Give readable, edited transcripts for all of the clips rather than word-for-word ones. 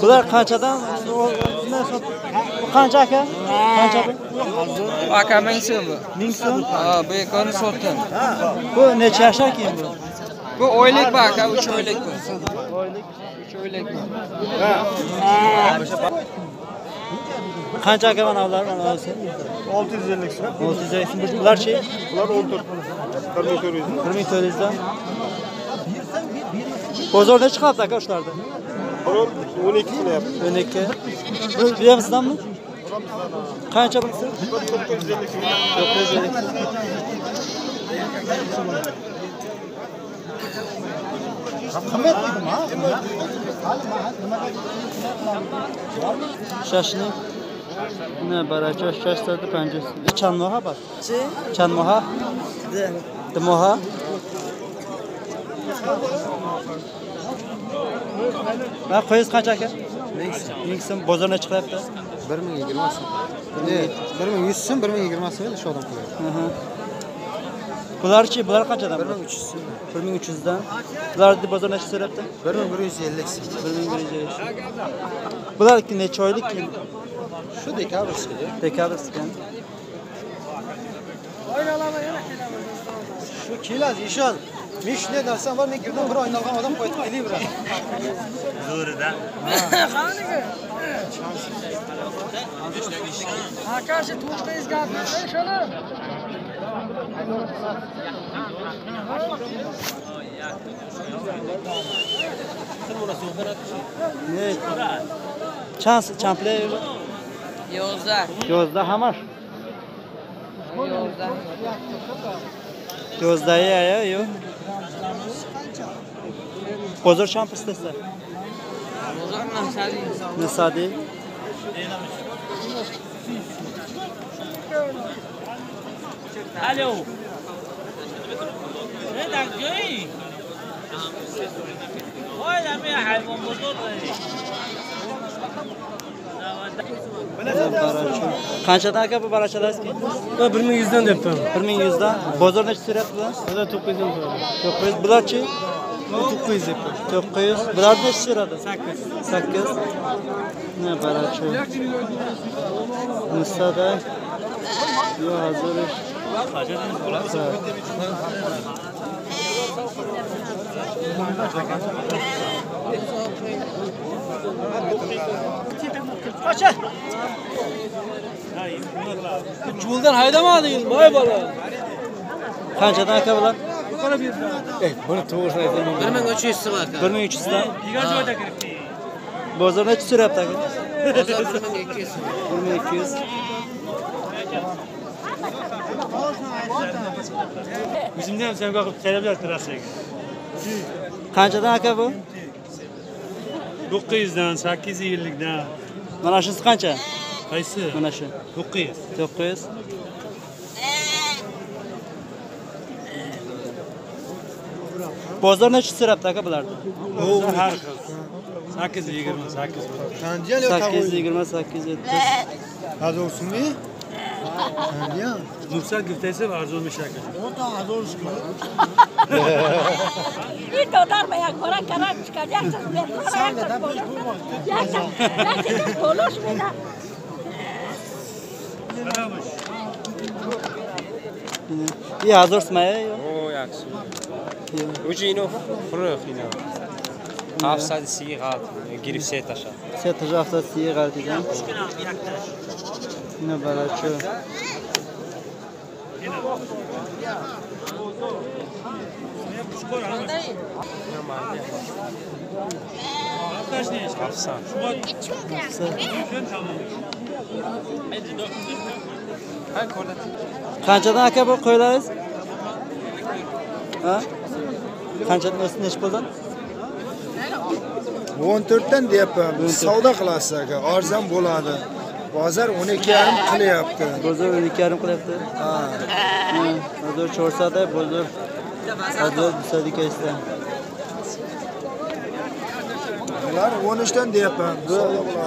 Bular qanchadan? Qancha aka? Qancha bu? Aka 1000 so'm bu. 1000 so'm? Ha, bu ekoni sotdim. Bu necha yashar keyin bu? Bu oylik bu aka, 3 oylik bu. Oylik 3 oylik bu. Qancha aka mana ular mana olsa? 650 so'm. 650 bularchi? Bular 14. 1400. 1400 dan. Bozorda chiqyapti aka shularda. Qaror 12 qilyapti. 12. Bu bilamizdanmi? Qancha bo'lsa? 950 so'm. 950. Qimmat dedim ha. Shashlik. Ne baracha shashtada 500. Chand moha bor. Chand moha? De moha. Va qo'yiz qancha aka? 1000 so'm bozorga chiqyapti. 1020 so'm. 1100 so'm, 1020 so'm shu odam qo'yadi. Bularchi, bular qanchadan? 1300 so'm. 1300 dan. Bularni bozorga chiqyapti? 1150 so'm. 1150. Bular necha oylik keyin? Shu dekabrskiga. Dekabrskiga. Shu keladi, ishon. Men shunday narsam bor, men girdim bir oynagan odam qo'yib kelay bir. Zo'rida. Akashi 900 gapni shuni. Ne? Chans, chample. Yozda. Yozda hamar. Yozda. Yozda ya yo. Bozor champ istesa. Bozor nasadi. Nasadi. Alo. Neden göy? Ola mi hayvan bozor. Qanchadan aka bu barachalar? Bu 1100 dan debdim. 1100 dan. Bozor necha so'rayapti bular? Bular 900 dan. 900. Bularchi? 900 debdim. 900. Bular necha so'radi? 8. 8. Ne baracha? Musada. Yo, hozir. Qacha. Yo'ldan haydamadingiz, voy bola. Qanchadan aka bular? Buni to'g'risini aytaman. 1300 so'm aka. 1300 dan. Degan joyda kiribdi. Bozor necha so'rayapti aka? Bozor 1200 so'm. 1200. O'zimda ham senga qarab turasiz. Qanchadan aka bu? 900 dan, 850 dan. Mana shunisi qancha? Qaysi? Mana shu. 900. 900. Bozor necha so'rayapti aka bularni? Bozor har xil. 820, 800. Qanjal yo tavuq. 820, 870. Hazır so'mmi? Qanjal. Nursal giftasi arzon mishaka. Ota hazır so'm. Bir dolarmaya göre karar çıkacaksın. Sen de biz bulmak. Gerçekten konuşmayın. İyi hazırsmaya yo. O yaxshi. Ujino quruq ino. 700 sigat, girib setaşa. Set hafta siye qardigan. Ne baracha. Qanchadan aka bu qo'ylaringiz? Ha? Qanchadan necha puldan? 14 dan deyapman. Savdo qilasiz aka, arzon bo'ladi. Bozor 12,5 qilyapti. Bozor 12,5 qilyapti. Ha. Bozor cho'rsada, bozor bozor bisadikasdan. Bular 13 dan deyapman.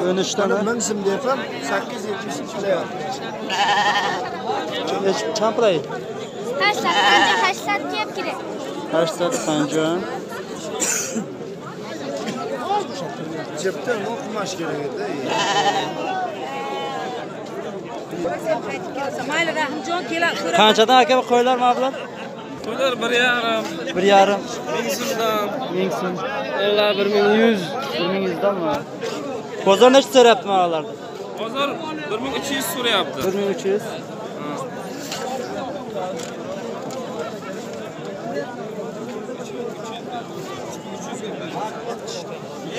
13 dan. 1000 so'm deyapman, 870 so'm qilyapti. Champlay. 850 kep kerak. 850. cepten o kumaş gerekli. Mayli Rahimjon kelar. Qanchadan aka bu qo'ylar mablag'? Qo'ylar 1,5. 1,5 1000 so'mdan. 1000 so'm. Eller 1100. 1100 danmi? Bozor necha so'rayapti manalarda? Bozor 1300 so'rayapti. 1300.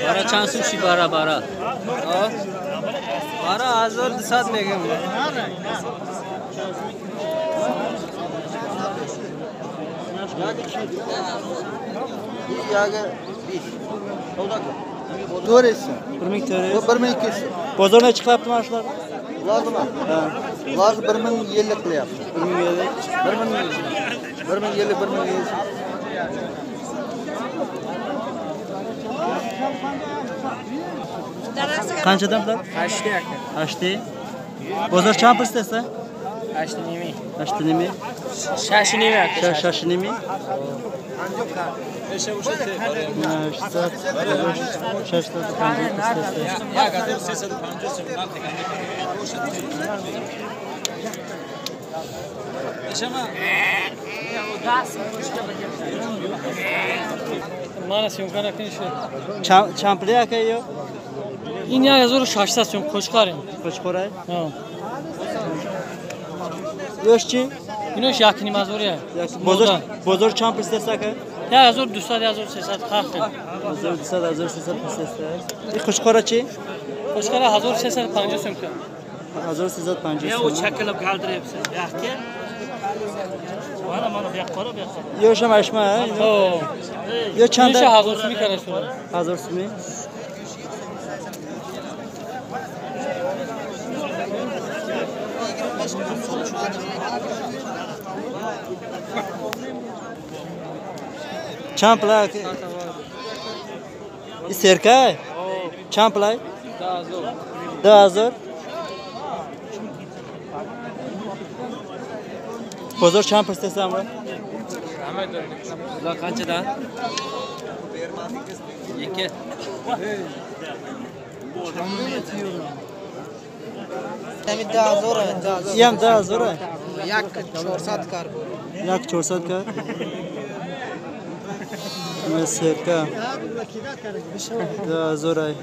Bara chansim shi bara. Bara hazır disat megim. To'g'risi. 1400. 1200. Bozor necha qilyapti mana shular? Ularnimi? Ha. Ular 1050 qilyapti. 1050. 1050, 1100. Qanchadan bular? 8 aka. 8. Bozor champir istasa? 8 nimi? 8 nimi? Shashi nimi aka? Shashi nimi? Mana syomka naknishi. Champli aka yo'q. In 1800 so'm qo'shqaring. Qo'shqo'ray. Ha. Yo'qchi? Inosh yakini mazuriya. Bozor champir istasa aka? 1200 1340. Bozor istasa 1300 istasa. Qo'shqo'rachi? Qo'shqara 1350 so'mka. 1350 Ya o chakkalab galdiryapsan. Yaxki. Mana bu yoqqa qara bu yoqqa. Yo'q shamashma. Ho. Yo'q chanda. Necha 1000 so'mga qarashlar. 1000 so'm. Champlay. Serkay. Champlay. Dazor. Bozor champir istasammi? Ular qanchadan? 2. Yam dazor. Yak 400 kar. Yak 400 kar. Serka. Dazor ay.